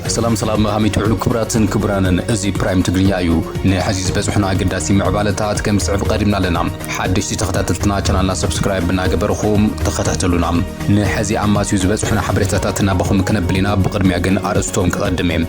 سلام هامي تعلو كبراتن كبرانن ازي برايم تقريا ايو نحزيز بزحنا قداسي معبالتات كم سعب قدمنا لنا حدشتي تختاتلتنا چانالنا سبسكرايب بنا قبرخوم تختاتلونا نحزي عماسيو زبزحنا حبرتاتاتنا بخوم كنبلينا بقدميا جن ارستوم كقدمين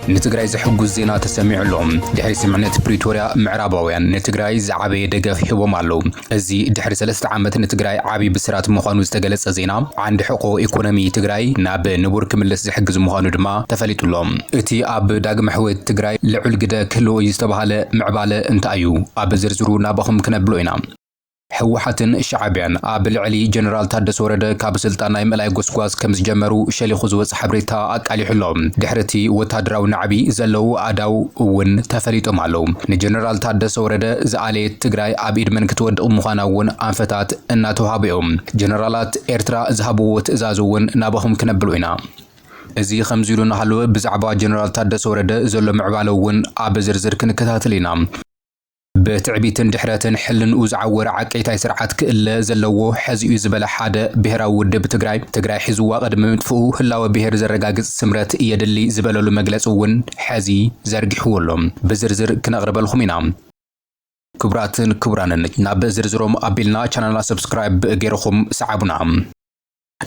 نتقراي زحقوز زينا تسميع لهم دحري سمعنات بريتوريا معراباويان نتقراي زعبي دقف حبوم اللو ازي دحري 3 عامات نتقراي عابي بسرات مخانو استقلص زينا عند حقوق ايكونومي تقراي ناب نبور كملس زحقز مخانو دما تفليت لهم اتي اب داق محويت تقراي لعل قدا كلو يستبهال معباله انت ايو اب زرزرو نابخم كنبلوينا حوحتن شعبيان اب العلي جنرال تادس ورده كاب سلطان ناي ملاي غسغواز كمز جمرو شلي خزوص حبريتا اقالي حلوم دحرتي وتادراو نعبي زلو اداو ون تفريطم علو نجنرال تادس ورده زالي تግራይ ابيد من كتود مخاناون انفتات اناتو هابيوم جنرالات ايرترا زهبو تزازون نابخم كنبلوينا ازي خمزيلون حلو بزعبا جنرال تادس ورده زلو معبالون اب زرزر كنكتاتلينا بتعبيتن دحراتن حلن وزعور عقيتاي سرعات كله زلوو حزيو زبل حاده بهراو ودب تግራይ حزوا قدم متفو هلاو بهر زرغاغص سمرت يدلي زبللو مغلصون حزي زرغحولم بزرزر كنقربلكم ينا كبراتن كبرانن ناب زرزروم ابيلنا چانالنا سبسكرايب غيركم سعبنا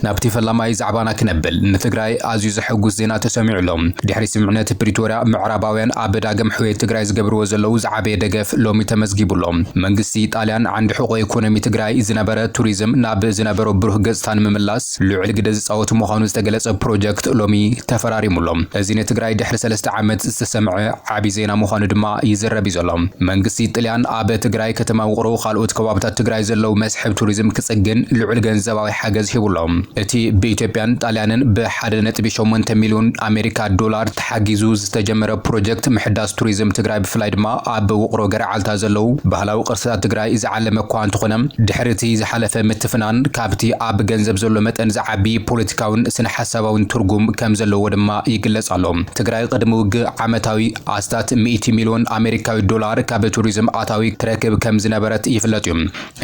نابتي فلاماي زعبانا كنبل نتقراي ازيو زحقوز زينا تسميع لهم دحري سمعنات بريتوريا معراباويان ابداغم حوي تقراي زغبرو زلو زعبي دغف لومي تمزغيبلهم منغستي طاليان عند حقوق ايكونومي تقراي زنبره توريزم ناب زنبرو بروح غصتان مملاس لعل قد صوت مخانو استغلص بروجكت لومي تفراريملهم ازين تقراي دحر 3 عامات استسمع عابي زينا مخانو دما يزرب يزلهم منغستي طاليان اب تقراي كتما وقرو خالوت كبابتا تقراي زلو مسحب توريزم كصغن لعل غنزباوي حاجز هيبلهم اتي بإثيوبيان طاليانن ب1.8 مليون امريكا دولار تحجزو زتجمره بروجكت محداث توريزم تግራይ بفلاي دما اب وقرو غرعالتا زلو ባህላው ቅርስታት ትግራይ ዝዓለመ እኳ እንትኾነም ድሕርቲ ዝሓለፈ ምትፍናን ካብቲ ኣብ ገንዘብ ዘሎ መጠን ዝዓቢ ፖለቲካውን ስነ ሓሳባውን ትርጉም ከም ዘለዎ ድማ ይግለጽ ኣሎ ትግራይ ቅድሚ ውግእ ዓመታዊ ኣስታት 100 ሚሊዮን ኣሜሪካዊ ዶላር ካብ ቱሪዝም ኣታዊ ትረክብ ከም ዝነበረት ይፍለጥ እዩ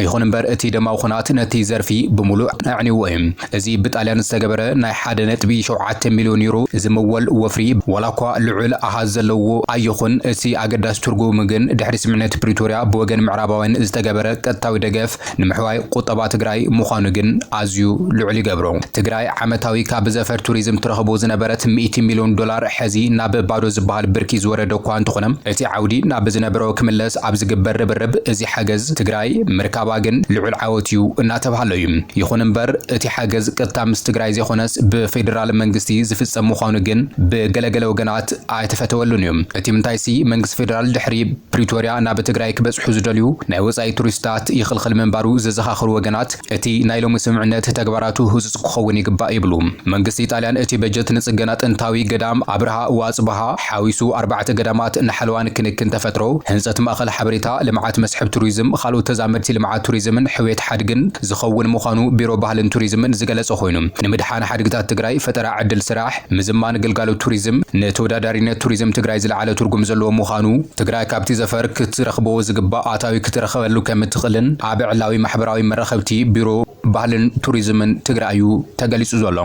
ይኹን እምበር እቲ ድማ ኹናት ነቲ ዘርፊ ብሙሉእ ኣዕኒዎ እዩ እዚ بطاليان استغبره ناي 1.7 مليون يورو زمول وفري ولاكوا لعل احاز زلو ايخون اسي اقداس ترغوم ግን ድሕሪ ስምዕነት ፕሪቶሪያ በወገን ምዕራባውያን ዝተገበረ ቀጥታዊ ደገፍ ንምሕዋይ ቁጠባ ትግራይ ምዃኑ ግን ኣዝዩ ልዑል ይገብሮ ትግራይ ዓመታዊ ካብ ዘፈር ቱሪዝም ትረኽቦ ዝነበረት 100 ሚሊዮን ዶላር ሕዚ ናብ ባዶ ዝበሃል ብርኪ ዝወረደ እኳ እንትኾነም እቲ ዓውዲ ናብ ዝነበረው ክምለስ ኣብ ዝግበር ርብርብ እዚ ሓገዝ ትግራይ ምርካባ ግን ልዑል ዓወት እዩ እናተባሃለ እዩ ይኹን እምበር እቲ ሓገዝ ቀጥታ ምስ ትግራይ ዘይኾነስ ብፌደራል መንግስቲ ዝፍጸም ምዃኑ ግን ብገለገለ ወገናት ኣይተፈተወሉን እዩ እቲ ምንታይሲ መንግስት ፌደራል ድሕሪ ፕሪቶሪያ ናብ ትግራይ ክበጽሑ ዝደልዩ ናይ ወጻኢ ቱሪስታት ይኽልኽል መንባሩ ዘዘኻኽሩ ወገናት እቲ ናይ ሎሚ ስምዕነት ተግባራቱ ህጹጽ ክኸውን ይግባእ ይብሉ መንግስቲ ጣልያን እቲ በጀት ንጽገና ጥንታዊ ገዳም ኣብርሃ ዋጽባሃ ሓዊሱ 4 ገዳማት ንሓልዋን ክንክን ተፈጥሮ ህንጸት ማእኸል ሓበሬታ ልምዓት መስሕብ ቱሪዝም ካልኦት ተዛመድቲ ልምዓት ቱሪዝምን ሕዌት ሓድግን ዝኸውን ምዃኑ ቢሮ ባህልን ቱሪዝምን ዝገለጸ ኮይኑ ንምድሓን ሓድግታት ትግራይ ፈጠራ ዕድል ስራሕ ምዝማን ግልጋሎት ቱሪዝም ንተወዳዳሪነት ቱሪዝም ትግራይ ዝለዓለ ትርጉም ዘለዎ ምዃኑ ትግራይ ካብቲ ዘፈር ክትረኽቦ ዝግባእ ኣታዊ ክትረኽበሉ ከም ትኽእልን ኣብ ዕላዊ ማሕበራዊ መራኸብቲ ቢሮ ባህልን ቱሪዝምን ትግራይ ተገሊጹ ዘሎ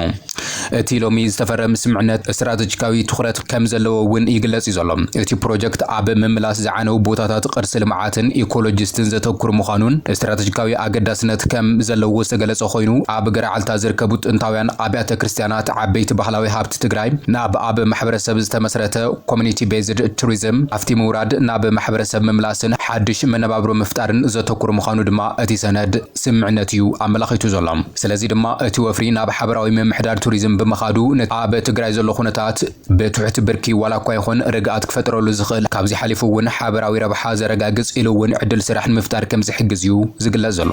እቲ ሎሚ ዝተፈረመ ስምዕነት ስትራቴጂካዊ ትኹረት ከም ዘለዎ ውን ይግለጽ ዘሎ እቲ ፕሮጀክት ኣብ ምምላስ ዝዓነው ቦታታት ቅርሲ ልምዓትን ኢኮሎጂስትን ዘተኩር ምዃኑን ስትራቴጂካዊ ኣገዳስነት ከም ዘለዎ ዝተገለጸ ኮይኑ ኣብ ገራዓልታ ዝርከቡ ጥንታውያን ኣብያተ ክርስቲያናት ዓበይቲ ባህላዊ ሃብቲ ትግራይ ናብ ኣብ ማሕበረሰብ ዝተመስረተ ኮሚኒቲ ቤዝድ ቱሪዝም ኣፍቲ ምውራድ ናብ ማሕበረሰብ ምምላስን ሓድሽ መነባብሮ ምፍጣርን ዘተኩር ምዃኑ ድማ እቲ ሰነድ ስምዕነት እዩ ኣመላኺቱ ዘሎ ስለዚ ድማ እቲ ወፍሪ ናብ ሓበራዊ ምምሕዳር ቱሪዝም بمخادو ኣብ ትግራይ ዘሎ ኩነታት በትሕቲ ብርኪ ዋላኳ ይኹን ርግኣት ክፈጥረሉ ዝኽእል ካብዚ ሓሊፉ ውን ሓበራዊ ረብሓ ዘረጋግጽ ኢሉ ውን ዕድል ስራሕ ንምፍጣር ከም ዝሕግዝ እዩ ዝግለጽ ዘሎ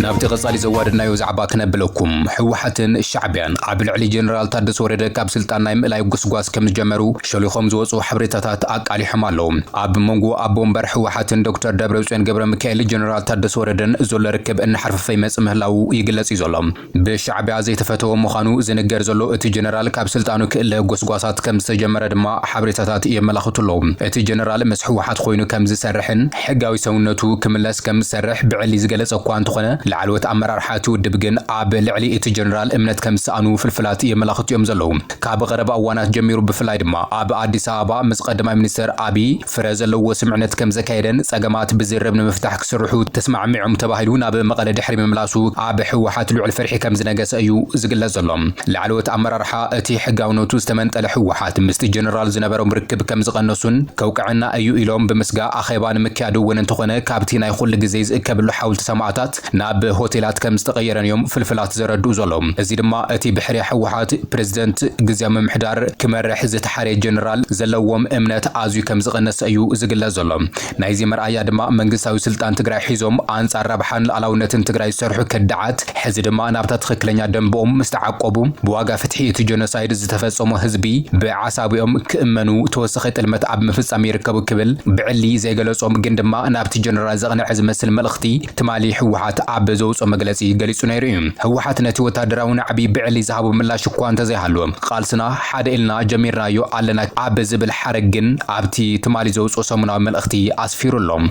نابتي غصالي زوادنا يوزعبا كنبلوكم حوحتن الشعبيان عبل علي جنرال تادس ورده كاب سلطان نايم إلاي قسقواس كم جمرو شليخوم زوصو حبريتاتات أقالي حمالهم أب منغو أبومبر حوحتن دكتور دبرسوين قبر مكايل جنرال تادس وردن زول ركب إن حرف في مس مهلاو يقلص يزولم بالشعبي زي تفتو مخانو زنقر زولو اتي جنرال كاب سلطانو كإلا قسقواسات كم سجمر دما حبريتاتات يملاختلهم اتي جنرال مس حوحت خوينو كم زسرحن حقاوي سونتو كملاس كم سرح بعلي زقلص أكوان تخنا لعلوت أمرار حاتو دبقن عب لعلي اتي جنرال امنت كم سانو في الفلات يملاخت يوم زلهم كاب غرب أوانات جميرو بفلاي دما عب عديس أبا مسقدم منستر أبي فرز لو سمعنت كم زكايدن سقمات بزر من مفتاح كسرحو تسمع معهم تباهلون عب مقالة دحري من ملاسو عب حوحات لعل فرحي كم زنقاس أيو زقل زلهم لعلوت أمرار حاتي حقاونو توستمنت لحوحات مست جنرال زنبرو مركب كم زغنسون كوكعنا أيو إلهم بمسقا أخيبان مكادو وننتخونه كابتين يخل جزيز كبلو حول تسمعات ناب هوتيلات كم استغيرن يوم في الفلات زردو زلهم زيد ما اتي بحري حوحات بريزيدنت جزيام محدار كمرح زت حري جنرال زلوم امنت ازيو كم زغنس ايو زغل زلهم نايزي مرأيا دما منغساوي سلطان تግራይ حيزوم انصار ربحان الاونتن تግራይ سرحو كدعات حز دما نابتا تخكلኛ دنبوم مستعقبو بواغا فتحي اتي جنوسايد زتفصمو حزبي بعصابيوم كامنو توسخي طلمت اب مفصام يركبو كبل بعلي زي ገለጾም ግን ድማ ናብቲ ጀነራል ዘቕንዕ ዝመስል መልእኽቲ ትማሊ ህወሓት ኣብ ዘውጾ መግለጺ ገሊጹ ነይሩ እዩ ህወሓት ነቲ ወታደራዊ ዓቢ ብዕሊ ዝሃቡ ምላሽ እኳ እንተዘይሃለወ ቃልስና ሓደ ኢልና ጀሚርናዮ ኣለና ኣብ ዝብል ሓረግ ግን ኣብቲ ትማሊ ዘውጾ ሰሙናዊ መልእኽቲ ኣስፊሩሎም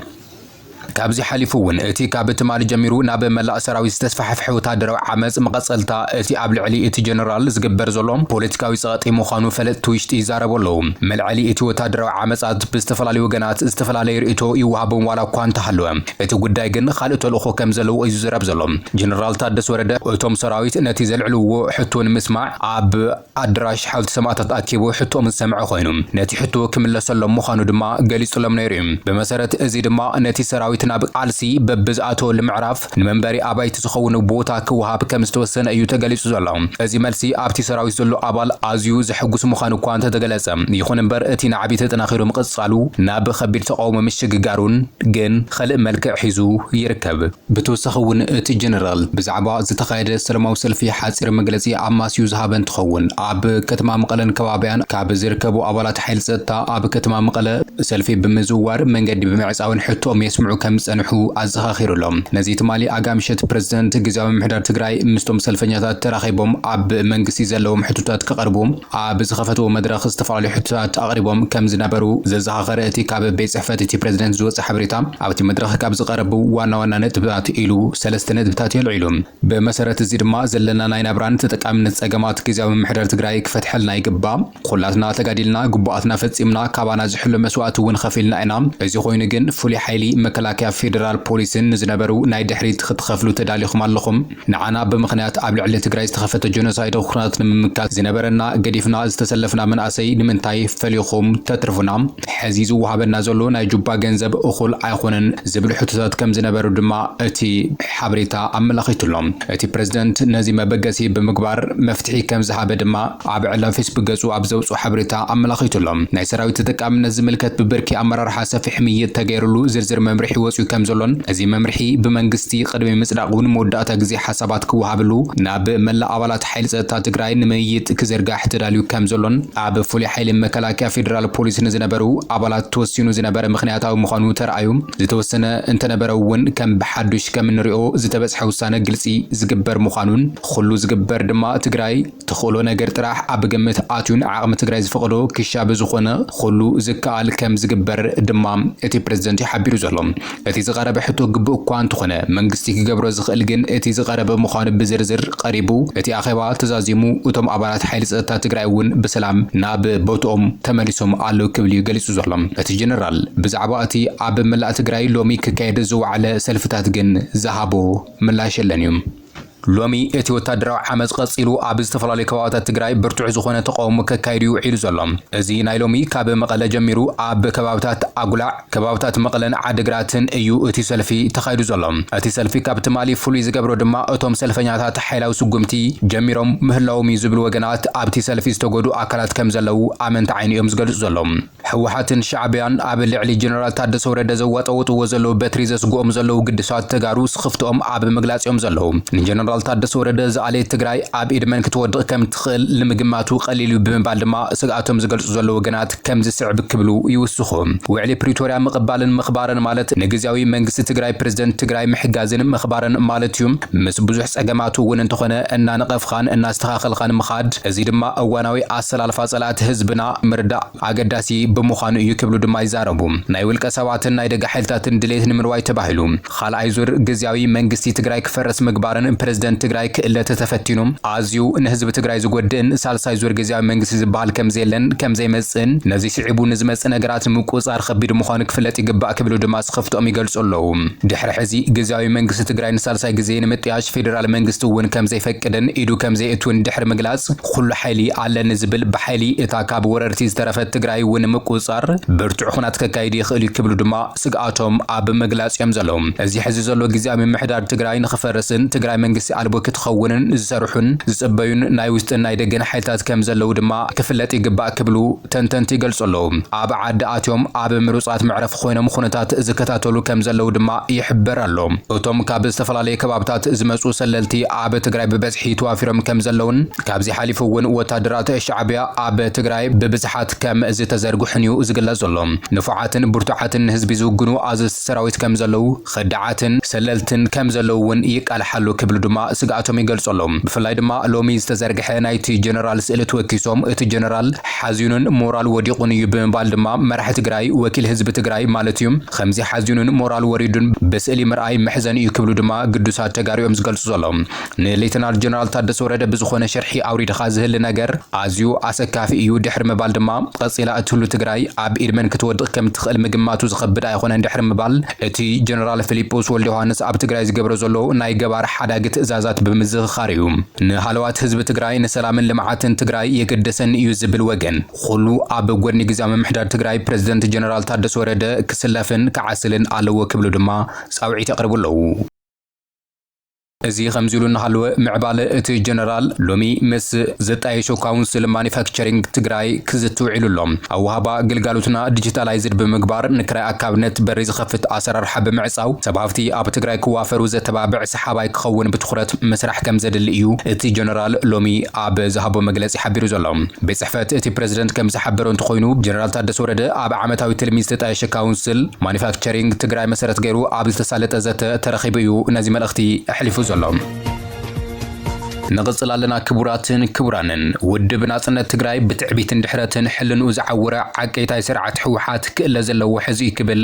كابزي حليفون اتي كابت مال جميرو ناب ملاء سراوي استسفح في حوتا درو عمز مقصلتا اتي ابل علي اتي جنرال زقبر زلوم بوليتيكاوي سقطي مخانو فلت تويشت يزاربولهم مل علي اتي وتا درو عمز اد باستفلالي وغنات استفلالي ريتو يوهبون ولا كوان تحلوهم اتي غداي گن خالتو لخو كم زلو اي زرب زلوم جنرال تادس ورده اتوم سراويت نتي زلعلو حتون مسمع اب ادراش حالت سمعتات اكيبو حتو من سمع خوينم نتي حتو كملسلم مخانو دما غليصلم نيريم بمسرت ازي دما نتي سراويت ناب قالسي ببزاتو المعرف المنبري ابايت تخون بوتا كوهاب كم استوسن ايو تغليص زلهم ازي ملسي ابتي سراوي زلو ابال ازيو زحقس مخانو كوانت تغلصم يخون بر اتي نعبي تطناخيرو مقصالو ناب خبير تقوم مشغغارون جن خلق ملكع حيزو يركب بتوسخون اتي جنرال بزعبا زتخايد سلماو سلفي حاصر مغلصي اماسيو زهابن تخون اب كتما مقلن كبابيان كاب زركبو ابالات حيل ستا اب كتما مقله سلفي بمزوار منقد بمعصاون حتوم يسمعو كم صنحو ازخاخير لهم نزي تمالي اغامشت بريزيدنت جزاوي محدار تግራይ مستم سلفنياتات تراخيبهم اب منغسي زلوم حتوتات كقربهم اب زخفتو مدرخ استفالي حتوتات اقربهم كم زنبرو ززخاخر اتي كاب بيت صحفت اتي بريزيدنت زوص حبريتا ابتي مدرخ كاب زقربو وانا نتبات ايلو سلسته نتبات يلعلوم بمسرت زي دما زلنا ناينا بران تطقامنت صقمات جزاوي محدار تግራይ كفتحلنا يقبا خلاتنا تقاديلنا غبااتنا فصيمنا كابانا زحلو مسوات ون خفيلنا اينا ازي خوين گن فولي حيلي مكلاكيا فيدرال بوليسن نزنبرو ناي دحريت خطخفلو تداليخم اللخم نعنا بمخنيات ابل علي تግራይ استخفت جنوسايد خنات نممكات زنبرنا قديفنا استسلفنا من اسي نمنتاي فليخم تترفنا حزيزو وهابنا زلو ناي جوبا گنزب اخول ايخونن زبل حتوتات كم زنبرو دما اتي حبريتا املخيتلهم اتي بريزيدنت نزي مبغسي بمغبار مفتحي كم زهاب دما اب على فيسبوك گزو ابزوصو حبريتا املخيتلهم ناي سراوي تتقامنا زملكت ببركي امرار حسف حميه تغيرلو زرزر ممرحي وصو كم زلون ازي ممرحي بمنغستي قدمي مصداقون موداتا غزي حسابات كوهابلو ناب ملا ابالات حيل صتا تግራይ نميت كزرغاح تداليو كم زلون اب فولي حيل مكلاكيا فيدرال بوليس نزنبرو ابالات توسينو زنبر مخنياتاو مخانو ترأيو زتوسنه انت نبرون كم بحدش كم نريو زتبصح وسانه غلصي زغبر مخانون خلو زغبر دما تግራይ تخولو نغير طراح اب گمت اتيون عقم تግራይ زفقدو كشا بزخونه خلو زكال كم زغبر دما اتي بريزيدنت حبيرو زلهم اتي زقرب حتو ግቡ እኳ እንትኾነ መንግስቲ ክገብሮ ዝኽእል ግን እቲ ዝቀረበ ምዃኑ ብዝርዝር ቀሪቡ እቲ ኣኼባ ተዛዚሙ እቶም ኣባላት ሓይሊ ጸጥታ ትግራይ እውን ብሰላም ናብ ቦታኦም ተመሊሶም ኣለው ክብል ገሊጹ ዘሎም እቲ ጀነራል ብዛዕባ እቲ ኣብ መላእ ትግራይ ሎሚ ክካየድ ዝወዓለ ሰልፍታት ግን ዝሃቦ ምላሽ የለን እዩ ሎሚ እቲ ወታደራዊ ዓመጽ ቀጺሉ ኣብ ዝተፈላለዩ ከባቢታት ትግራይ ብርቱዕ ዝኾነ ተቃውሞ ከካይዱ ዒሉ ዘሎ እዚ ናይ ሎሚ ካብ መቐለ ጀሚሩ ኣብ ከባቢታት ኣጉላዕ ከባቢታት መቐለን ዓድግራትን እዩ እቲ ሰልፊ ተኻይዱ ዘሎ እቲ ሰልፊ ካብ ትማሊ ፍሉይ ዝገብሮ ድማ እቶም ሰልፈኛታት ሓይላዊ ስጉምቲ ጀሚሮም ምህላዎም ዝብሉ ወገናት ኣብቲ ሰልፊ ዝተጎዱ ኣካላት ከም ዘለው ኣመንቲ ዓይኒ እዮም ዝገልጹ ዘሎም ሕወሓትን ሻዕብያን ኣብ ልዕሊ ጀነራል ታደሰ ወረደ ዘዋጠውጥዎ ዘለው በትሪ ዘስግኦም ዘለው ግድሳት ተጋሩ ስኽፍቶም ኣብ ምግላጽዮም ዘለው ንጀነራል ታደሰ ወረደ ዝኣለየ ትግራይ ኣብ ኢድመን ክትወድቕ ከም ትኽእል ንምግማቱ ቀሊሉ ብምባል ድማ ስግኣቶም ዝገልጹ ዘለው ወገናት ከም ዝስዕብ ክብሉ ይውስኹ ውዕሊ ፕሪቶሪያ ምቕባልን ምኽባርን ማለት ንግዝያዊ መንግስቲ ትግራይ ፕሬዝደንት ትግራይ ምሕጋዝን ምኽባርን ማለት እዩ ምስ ብዙሕ ጸገማቱ እውን እንተኾነ እናነቐፍኻን እናስተኻኸልኻን ምኻድ እዚ ድማ እዋናዊ ኣሰላልፋ ጸላእቲ ህዝብና ምርዳእ ኣገዳሲ ብምዃኑ እዩ ክብሉ ድማ ይዛረቡ ናይ ውልቀ ሰባትን ናይ ደጋ ሓይልታትን ድሌት ንምርዋይ ተባሂሉ ካልኣይ ዙር ግዝያዊ መንግስቲ ትግራይ ክፈረስ ምግባርን ፕሬዝደንት ትግራይ ክእለተ ተፈቲኑ ኣዝዩ ንህዝቢ ትግራይ ዝጎድእን ሳልሳይ ዙር ግዝያዊ መንግስቲ ዝበሃል ከም ዘለን ከም ዘይመጽን ነዚ ስዒቡ ንዝመጽእ ነገራት ምቁጻር ከቢድ ምዃኑ ክፍለጥ ይግባእ ክብሉ ድማ ስኽፍቶም ይገልጹ ኣለዉ ድሕሪ ሕዚ ግዝያዊ መንግስቲ ትግራይ ንሳልሳይ ግዜ ንምጥያሽ ፌደራል መንግስቲ እውን ከም ዘይፈቅድን ኢዱ ከም ዘይእትውን ድሕሪ ምግላጽ ኩሉ ሓይሊ ኣለኒ ዝብል ብሓይሊ እታ ካብ ወረርቲ ዝተረፈት ትግራይ እውን ምቁጻር ብርቱዕ ኩናት ከካይድ ይኽእል ክብሉ ድማ ስግኣቶም ኣብ ምግላጽ እዮም ዘለዉ እዚ ሕዚ ዘሎ ግዝያዊ ምምሕዳር ትግራይ ንኽፈርስን ትግራይ መንግስቲ ኣልቦ ክትኸውንን ዝሰርሑን ዝጽበዩን ናይ ውሽጥን ናይ ደገን ሓይልታት ከም ዘለው ድማ ክፍለጥ ይግባእ ክብሉ ተንተንቲ ይገልጹ ኣለዉ ኣብ ዓዲ ኣትዮም ኣብ ምሩጻት መዕረፍ ኮይኖም ኩነታት ዝከታተሉ ከም ዘለው ድማ ይሕበር ኣሎ እቶም ካብ ዝተፈላለየ ከባቢታት ዝመጹ ሰለልቲ ኣብ ትግራይ ብበዝሒ ተዋፊሮም ከም ዘለውን ካብዚ ሓሊፉ እውን ወታደራት ሻዕብያ ኣብ ትግራይ ብብዝሓት ከም ዝተዘርግሑን እዩ ዝግለጽ ዘሎ ንፉዓትን ብርቱዓትን ህዝቢ ዝውግኑ ኣዘዝቲ ሰራዊት ከም ዘለው ኸዳዓትን ሰለልትን ከም ዘለው እውን ይቃልሓሉ ክብሉ ድማ ስግኣቶም ይገልጹ ኣለዉ ብፍላይ ድማ ሎሚ ዝተዘርግሐ ናይቲ ጀነራል ስእሊ ተወኪሶም እቲ ጀነራል ሓዚኑን ሞራል ወዲቑን እዩ ብምባል ድማ መራሒ ትግራይ ወኪል ህዝቢ ትግራይ ማለት እዩ ከምዚ ሓዚኑን ሞራል ወሪዱን ብስእሊ ምርኣይ መሕዘን እዩ ክብሉ ድማ ግዱሳት ተጋሪኦም ዝገልጹ ዘሎም ንሌተናል ጀነራል ታደሰ ወረደ ብዝኾነ ሸርሒ ኣውሪድኻ ዝህሊ ነገር ኣዝዩ ኣሰካፊ እዩ ድሕሪ ምባል ድማ ቀጺላ እትህሉ ትግራይ ኣብ ኢድመን ክትወድቕ ከም ትኽእል ምግማቱ ዝኸብድ ኣይኾነን ድሕሪ ምባል እቲ ጀነራል ፊሊጶስ ወልደ ዮሃንስ ኣብ ትግራይ ዝገብሮ ዘሎ ናይ ገባር ሓዳጊ ትእዛዛት ብምዝኽኻር እዩ ንሃለዋት ህዝቢ ትግራይ ንሰላምን ልምዓትን ትግራይ የገደሰን እዩ ዝብል ወገን ኩሉ ኣብ ጎድኒ ግዝያዊ ምምሕዳር ትግራይ ፕሬዝደንት ጀነራል ታደሰ ወረደ ክስለፍን ክዓስልን ኣለዎ ክብሉ ድማ ጻውዒት የቕርቡ ኣለዉ እዚ ከምዚሉ እናሃለወ ምዕባለ እቲ ጀነራል ሎሚ ምስ ዘጣየሾ ካውንስል ማኒፋክቸሪንግ ትግራይ ክዝትውዒሉሎም ኣዋሃባ ግልጋሎትና ዲጂታላይዝድ ብምግባር ንክራይ ኣካብነት በሪ ዝኸፍት ኣሰራርሓ ብምዕጻው ሰባብቲ ኣብ ትግራይ ክዋፈሩ ዘተባብዕ ሰሓባይ ክኸውን ብትኹረት ምስራሕ ከም ዘድሊ እዩ እቲ ጀነራል ሎሚ ኣብ ዝሃቦ መግለጺ ሓቢሩ ዘሎ ቤት ጽሕፈት እቲ ፕሬዝደንት ከም ዝሓበሮ እንትኾይኑ ጀነራል ታደሰ ወረደ ኣብ ዓመታዊ ትልሚ ዝተጣየሸ ካውንስል ማኒፋክቸሪንግ ትግራይ መሰረት ገይሩ ኣብ ዝተሳለጠ ዘተ ተረኺቡ እዩ ነዚ መልእኽቲ ኣሕሊፉ ዘሎም نغزل لنا كبراتن كبرانن ودب ناصنت تግራይ بتعبيتن دحرتن حلنو زعوره عقيتاي سرعت حوحات كله زلو حزي كبل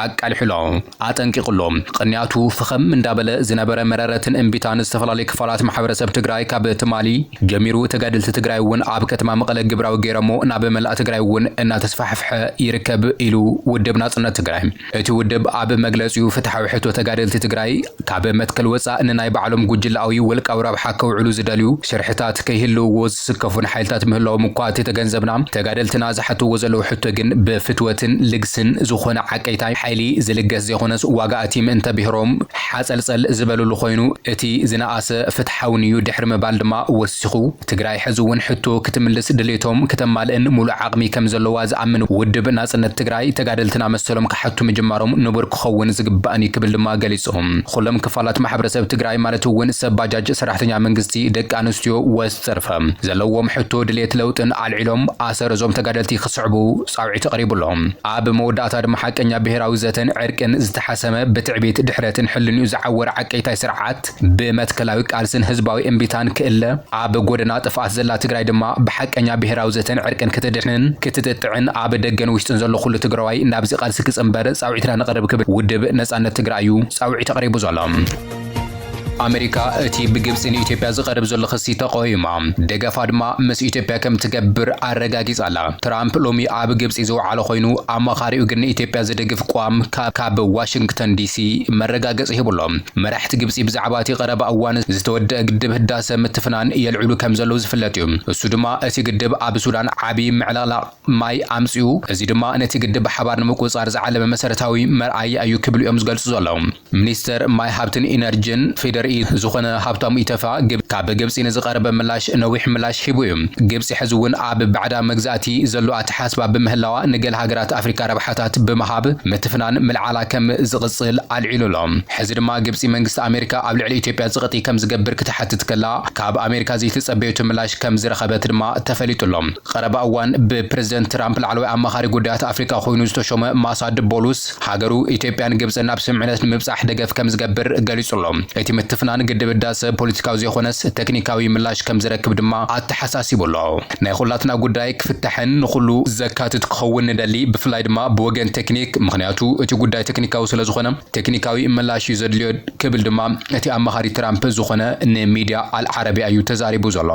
ኣቃልሕሎም ኣጠንቂቕሎም ቅንያቱ ፍኸም እንዳበለ ዝነበረ መረረትን እምቢታን ዝተፈላለዩ ክፋላት ማሕበረሰብ ትግራይ ካብ ትማሊ ጀሚሩ ተጋድልቲ ትግራይ እውን ኣብ ከተማ መቐለ ግብራዊ ገይረሞ ናብ መላእ ትግራይ እውን እናተስፋሕፍሐ ይርከብ ኢሉ ውድብ ናጽነት ትግራይ እቲ ውድብ ኣብ መግለጺኡ ፍትሓዊ ሕቶ ተጋድልቲ ትግራይ ካብ መትከል ወጻእ ንናይ ባዕሎም ጉጅላዊ ወልቃዊ ረብሓ ከውዕሉ ዝደልዩ ሽርሕታት ከይህልውዎ ዝስከፉን ሓይልታት ምህላዎም እኳ ተገንዘብና ተጋድልትና ዝሓትዎ ዘለው ሕቶ ግን ብፍትወትን ልግስን ዝኾነ ዓቀይታይ حيلي زلقس زيخونس واقعتي من تبهرهم حاسلسل زبلو لخوينو اتي زناقس فتحاونيو دحر مبالدما وسخو تግራይ حزون حتو كتملس دليتهم كتمالن مولو عقمي كم زلواز امن ودب ناصنت تግራይ تጋደልትና مسلم كحتو مجمارهم نبر كخون زغباني كبل ما غليصهم خلم كفالات محبرسب تግራይ مالتو ون سباجاج سراحتኛ منግስቲ ደቂ አንስትዮ ወስተርፈም ዘለዎም ሕቶ ድሌት ለውጥን አልዒሎም አሰረዞም ተጋደልቲ ክስዕቡ ጻውዒት ተቀሪቡሎም አብ መወዳእታ ድማ ሐቀኛ ብሔራዊ زتن عرقن زتحسم بتعبيت دحرتن حلنيو زعور عقيتاي سرعات بمتكلاوي قالسن حزباوي امبيتان كله عب غودنا طفات زلا تግራይ ድማ بحقኛ ብሔራዊ زتن عرقن كتدحنن كتتطعن عب دገن وشتن زلو كل تግራዋይ ናብዚ ቃልሲ ክጽምበር ጻውዒትና ነቀርብ ክብል ውድብ ነጻነት ትግራዩ ጻውዒት ተቀሪቡ ዘሎም ኣሜሪካ እቲ ብግብፅን ኢትዮጵያ ዝቐርብ ዘሎ ክሲ ተቆይማ ደገፋ ድማ ምስ ኢትዮጵያ ከም ትገብር ኣረጋጊጻላ። ትራምፕ ሎሚ ኣብ ግብፂ ዝወዓለ ኮይኑ ኣማኻሪኡ ግን ኢትዮጵያ ዝደግፍ ቋም ካብ ዋሽንግተን ዲሲ መረጋገፂ ሂብሎም። መራሕቲ ግብፂ ብዛዕባ እቲ ቀረባ እዋን ዝተወድአ ግድብ ህዳሴ ምትፍናን የልዕሉ ከም ዘለዉ ዝፍለጥ እዩ። እሱ ድማ እቲ ግድብ ኣብ ሱዳን ዓብዪ ምዕላላቕ ማይ ኣምፅኡ፣ እዚ ድማ ነቲ ግድብ ብሓባር ንምቁፅጻር ዝዓለመ መሰረታዊ መርኣይ እዩ ክብሉ እዮም ዝገልጹ ዘለዉ። ሚኒስተር ማይ ሃብትን ኢነርጂን ፌደራል ዝኾነ ሃብታሙ ኢተፋ ካብ ግብፂ ንዝቐረበ ምላሽ ነዊሕ ምላሽ ሂቡ እዩ። ግብፂ ሕዚ እውን ኣብ ባዕዳ መግዛእቲ ዘሎ ኣተሓሳስባ ብምህላዋ ንገለ ሃገራት ኣፍሪካ ረብሓታት ብምሃብ ምትፍናን ምልዓላ ከም ዝቕፅል ኣልዒሉሎም። ሕዚ ድማ ግብፂ መንግስቲ ኣሜሪካ ኣብ ልዕሊ ኢትዮጵያ ዝቕጢ ከም ዝገብር ክትሓትት ከላ ካብ ኣሜሪካ ዘይተፀበየቱ ምላሽ ከም ዝረኸበት ድማ ተፈሊጡሎም። ቀረባ እዋን ብፕሬዝደንት ትራምፕ ላዕለዋይ ኣማኻሪ ጉዳያት ኣፍሪካ ኮይኑ ዝተሾመ ማሳድ ቦሉስ ሃገሩ ኢትዮጵያን ግብፅን ናብ ስምምዕነት ንምብፃሕ ደገፍ ከም ዝገብር ገሊጹሎም። እቲ ምትፍናን ግድብ ህዳሴ ፖለቲካዊ ዘይኮነስ ቴክኒካዊ ምላሽ ከም ዝረክብ ድማ ኣተሓሳሲቡሎ። ናይ ኩላትና ጉዳይ ክፍታሕን ንኩሉ ዘካትት ክኸውን ንደሊ ብፍላይ ድማ ብወገን ቴክኒክ፣ ምክንያቱ እቲ ጉዳይ ቴክኒካዊ ስለ ዝኾነ ቴክኒካዊ ምላሽ እዩ ዘድልዮ ክብል ድማ እቲ ኣማኻሪ ትራምፕ ዝኾነ ንሚድያ አልዓረቢያ እዩ ተዛሪቡ ዘሎ።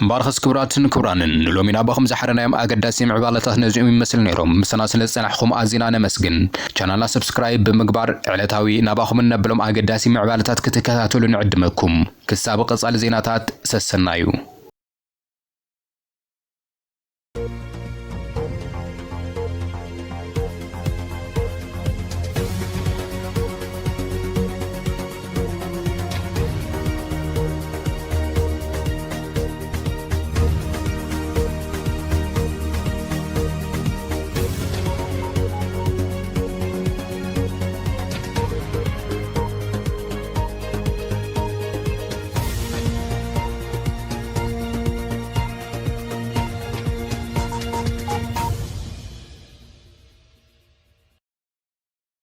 ባርኸስ ክቡራትን ክቡራንን ሎሚ ናባኹም ዝሓረናዮም ኣገዳሲ ምዕባለታት ነዚኦም ይመስል ነይሮም። ምሳና ስለ ዝፀናሕኩም ኣዝና ነመስግን። ቻናልና ሰብስክራይብ ብምግባር ዕለታዊ ናባኹም ነብሎም ኣገዳሲ ምዕባለታት ክትከታተሉ ንዕድመኩም። ክሳብ ቀጻሊ ዜናታት ሰሰናዩ።